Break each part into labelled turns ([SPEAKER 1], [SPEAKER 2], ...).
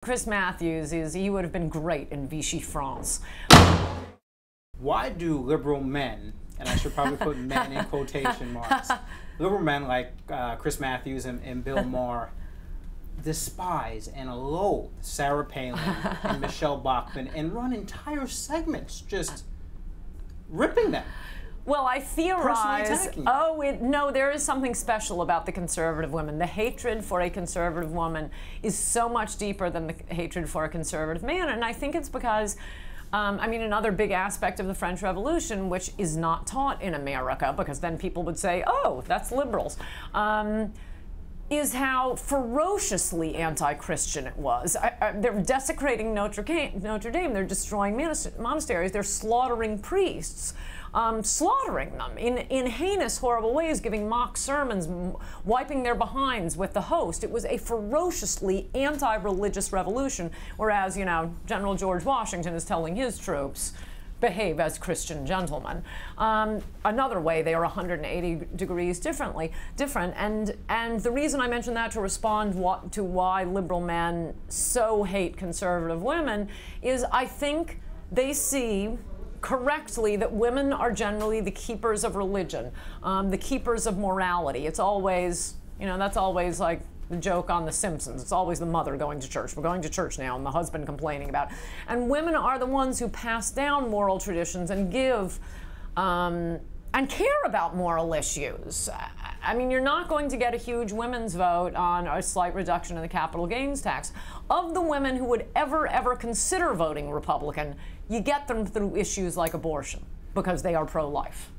[SPEAKER 1] Chris Matthews he would have been great in Vichy France.
[SPEAKER 2] Why do liberal men, and I should probably put men in quotation marks, liberal men like Chris Matthews and Bill Maher despise and loathe Sarah Palin and Michelle Bachmann and run entire segments just ripping them?
[SPEAKER 1] Well, I theorize, no, there is something special about the conservative women. The hatred for a conservative woman is so much deeper than the hatred for a conservative man, and I think it's because, I mean, another big aspect of the French Revolution, which is not taught in America, because then people would say, oh, that's liberals, is how ferociously anti-Christian it was. They're desecrating Notre Dame, they're destroying monasteries, they're slaughtering priests. Slaughtering them in heinous, horrible ways, giving mock sermons, wiping their behinds with the host. It was a ferociously anti-religious revolution, whereas, you know, General George Washington is telling his troops, behave as Christian gentlemen. Another way, they are 180 degrees different. And the reason I mention that to respond to why liberal men so hate conservative women is I think they see correctly that women are generally the keepers of religion, the keepers of morality. It's always, you know, that's always like the joke on The Simpsons. It's always the mother going to church. We're going to church now, and the husband complaining about it. And women are the ones who pass down moral traditions and give and care about moral issues. I mean, you're not going to get a huge women's vote on a slight reduction in the capital gains tax. Of the women who would ever consider voting Republican, you get them through issues like abortion, because they are pro-life.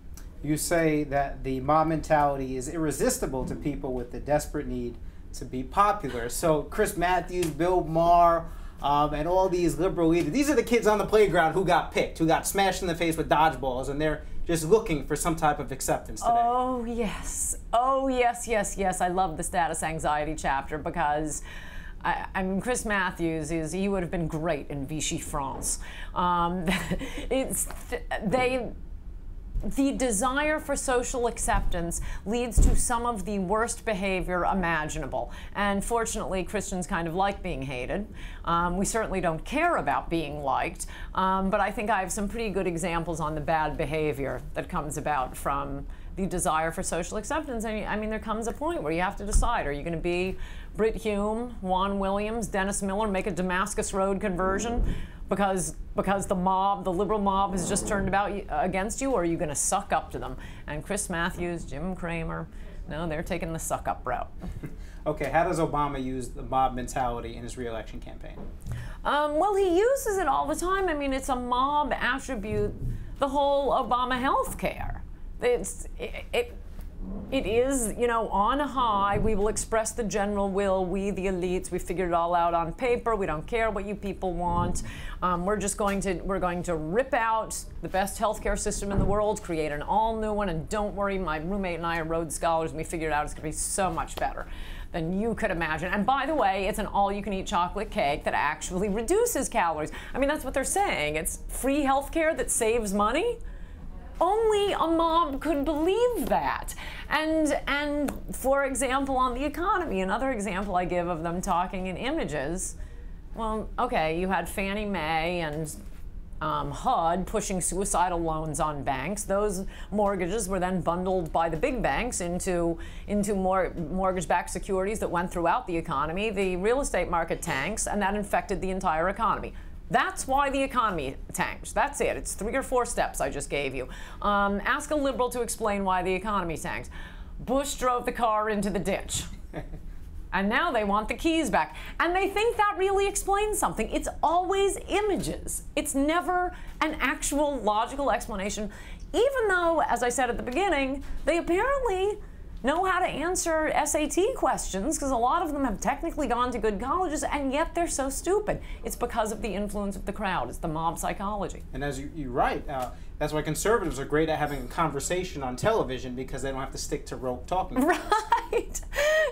[SPEAKER 2] You say that the mob mentality is irresistible to people with the desperate need to be popular. So Chris Matthews, Bill Maher, and all these liberal leaders, these are the kids on the playground who got picked, who got smashed in the face with dodgeballs, and they're just looking for some type of acceptance today.
[SPEAKER 1] Oh, yes. Oh, yes. I love the status anxiety chapter because I mean, Chris Matthews he would have been great in Vichy France. The desire for social acceptance leads to some of the worst behavior imaginable. And fortunately, Christians kind of like being hated. We certainly don't care about being liked, but I think I have some pretty good examples on the bad behavior that comes about from the desire for social acceptance. And I mean, there comes a point where you have to decide, are you going to be Brit Hume, Juan Williams, Dennis Miller, make a Damascus Road conversion because the mob, the liberal mob, has just turned against you, or are you going to suck up to them? And Chris Matthews, Jim Cramer, no, they're taking the suck-up route.
[SPEAKER 2] Okay, how does Obama use the mob mentality in his re-election campaign?
[SPEAKER 1] Well, he uses it all the time. I mean, it's a mob attribute, the whole Obama health care. It is, you know, on high, we will express the general will, we the elites, we figured it all out on paper, we don't care what you people want, we're going to rip out the best healthcare system in the world, create an all new one, and don't worry, my roommate and I are Rhodes Scholars, and we figured out it's going to be so much better than you could imagine. And by the way, it's an all-you-can-eat chocolate cake that actually reduces calories. I mean, that's what they're saying. It's free healthcare that saves money. Only a mob could believe that. And for example, on the economy, another example I give of them talking in images, well, okay, you had Fannie Mae and HUD pushing suicidal loans on banks. Those mortgages were then bundled by the big banks into more mortgage-backed securities that went throughout the economy. The real estate market tanks, and that infected the entire economy. That's why the economy tanked. That's it. It's 3 or 4 steps I just gave you. Ask a liberal to explain why the economy tanked. Bush drove the car into the ditch. And now they want the keys back. And they think that really explains something. It's always images. It's never an actual logical explanation, even though, as I said at the beginning, they apparently know how to answer SAT questions, because a lot of them have technically gone to good colleges, and yet they're so stupid. It's because of the influence of the crowd. It's the mob psychology.
[SPEAKER 2] And as you write, that's why conservatives are great at having a conversation on television, because they don't have to stick to rote talking points.
[SPEAKER 1] Right.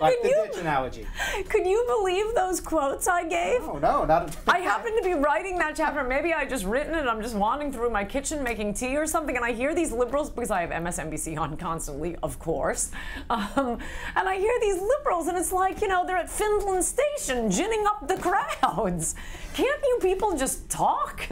[SPEAKER 2] Like the ditch analogy.
[SPEAKER 1] Could you believe those quotes I gave?
[SPEAKER 2] No, not.
[SPEAKER 1] I happen to be writing that chapter. Maybe I just written it. I'm just wandering through my kitchen making tea or something, and I hear these liberals, because I have MSNBC on constantly, of course. And I hear these liberals, and it's like, you know, they're at Finland Station ginning up the crowds. Can't you people just talk?